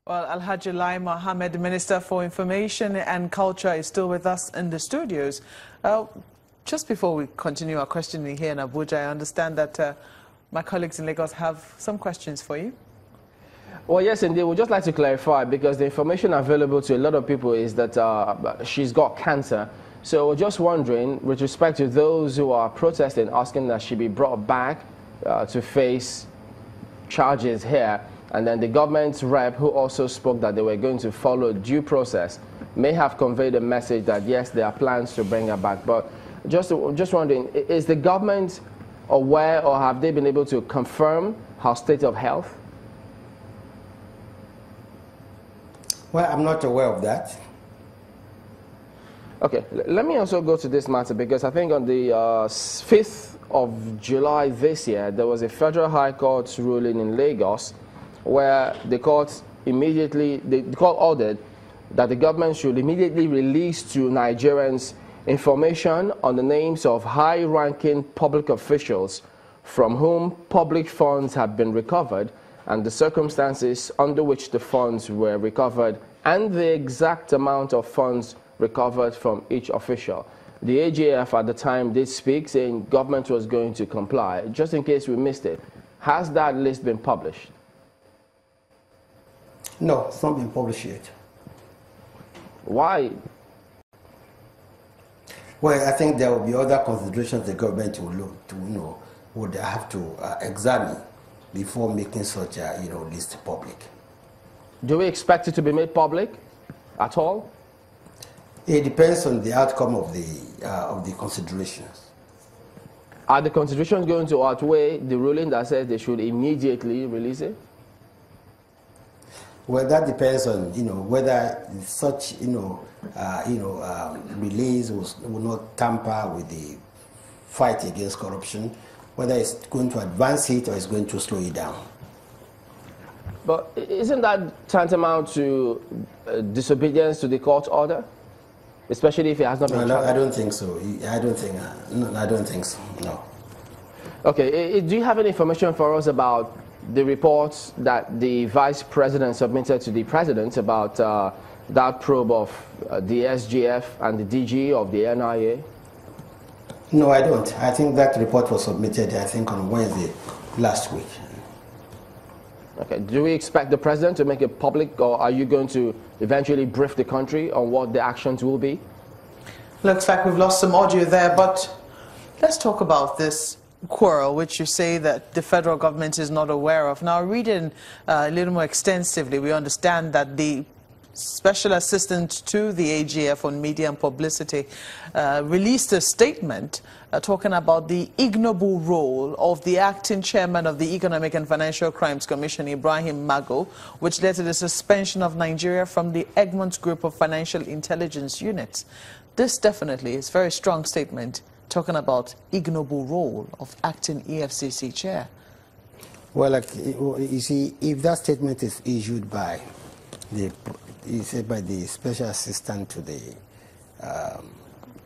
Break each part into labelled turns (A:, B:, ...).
A: Well, Alhaji Lai Mohammed, Minister for Information and Culture, is still with us in the studios. Just before we continue our questioning here in Abuja, I understand that my colleagues in Lagos have some questions for you.
B: Well, yes, indeed. We'd just like to clarify, because the information available to a lot of people is that she's got cancer. So we're just wondering, with respect to those who are protesting, asking that she be brought back to face charges here, and then the government rep who also spoke that they were going to follow due process may have conveyed a message that yes, there are plans to bring her back. But just wondering, is the government aware, or have they been able to confirm her state of health?
C: Well, I'm not aware of that.
B: Okay, let me also go to this matter, because I think on the 5th of July this year, there was a Federal High Court ruling in Lagos where the court ordered that the government should immediately release to Nigerians information on the names of high-ranking public officials from whom public funds have been recovered, and the circumstances under which the funds were recovered, and the exact amount of funds recovered from each official. The AGF at the time did speak, saying government was going to comply. Just in case we missed it, has that list been published?
C: No, it's not been published yet.
B: Why?
C: Well, I think there will be other considerations the government will look to, would have to examine before making such a, list public.
B: Do we expect it to be made public at all?
C: It depends on the outcome of the considerations.
B: Are the considerations going to outweigh the ruling that says they should immediately release it?
C: Well, that depends on whether such release will not tamper with the fight against corruption, whether it's going to advance it or it's going to slow it down.
B: But isn't that tantamount to disobedience to the court order, especially if it has not been?
C: No, I don't think so. I don't think so. No.
B: Okay. Do you have any information for us about the reports that the vice president submitted to the president about that probe of the SGF and the DG of the NIA?
C: No, I don't. I think that report was submitted, I think, on Wednesday last week.
B: Okay. Do we expect the president to make it public, or are you going to eventually brief the country on what the actions will be?
A: Looks like we've lost some audio there, but let's talk about this quarrel, which you say that the federal government is not aware of. Now, reading a little more extensively, we understand that the Special Assistant to the AGF on Media and Publicity released a statement talking about the ignoble role of the acting chairman of the Economic and Financial Crimes Commission, Ibrahim Mago, which led to the suspension of Nigeria from the Egmont Group of Financial Intelligence Units. This definitely is a very strong statement talking about ignoble role of acting EFCC chair.
C: Well, you see, if that statement is issued by the special assistant to the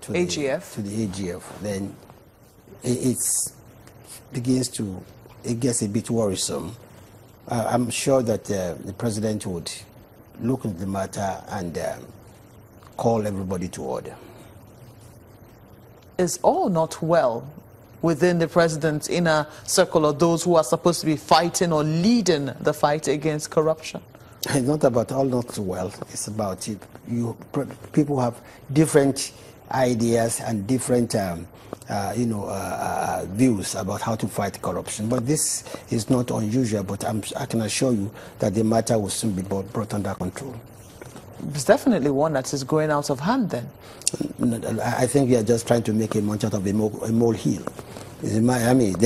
C: AGF, then it gets a bit worrisome. I'm sure that the president would look into the matter and call everybody to order.
A: Is all not well within the president's inner circle, or those who are supposed to be fighting or leading the fight against corruption?
C: It's not about all not well. It's about people have different ideas and different views about how to fight corruption. But this is not unusual. But I can assure you that the matter will soon be brought under control.
A: It's definitely one that is going out of hand then.
C: I think we are just trying to make a munch out of a molehill. I mean,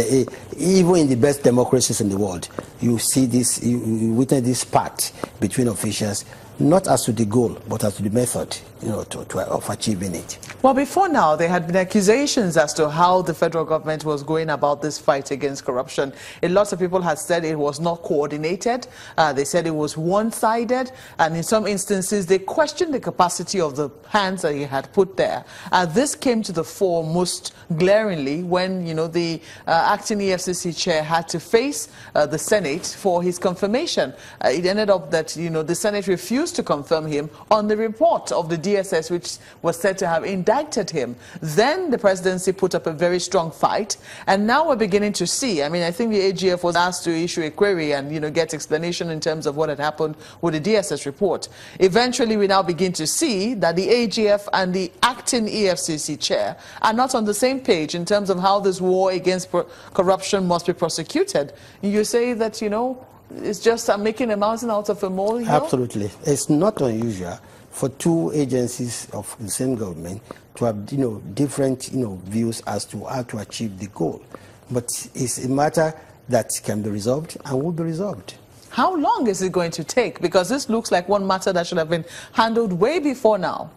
C: even in the best democracies in the world, you see this, you witness this spat between officials, not as to the goal, but as to the method, of achieving it.
A: Well, before now, there had been accusations as to how the federal government was going about this fight against corruption. Lots of people had said it was not coordinated. They said it was one-sided. And in some instances, they questioned the capacity of the hands that he had put there. This came to the fore most glaringly when, the acting EFCC chair had to face the Senate Senate for his confirmation. It ended up that, you know, the Senate refused to confirm him on the report of the DSS, which was said to have indicted him. Then the presidency put up a very strong fight, and now we're beginning to see, I mean, I think the AGF was asked to issue a query and, you know, get explanation in terms of what had happened with the DSS report. Eventually, we now begin to see that the AGF and the acting EFCC chair are not on the same page in terms of how this war against corruption must be prosecuted. You say that, you know, it's just making a mountain out of a molehill?
C: Absolutely. It's not unusual for two agencies of the same government to have, you know, different, you know, views as to how to achieve the goal. But it's a matter that can be resolved and will be resolved.
A: How long is it going to take? Because this looks like one matter that should have been handled way before now.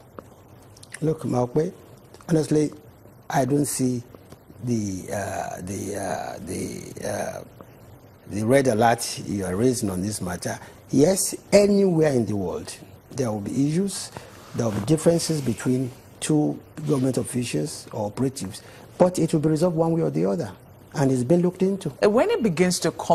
C: Look, Malkwe, honestly, I don't see the red alert you are raising on this matter. Yes, anywhere in the world, there will be issues, there will be differences between two government officials or operatives, but it will be resolved one way or the other, and it's been looked into.
A: When it begins to come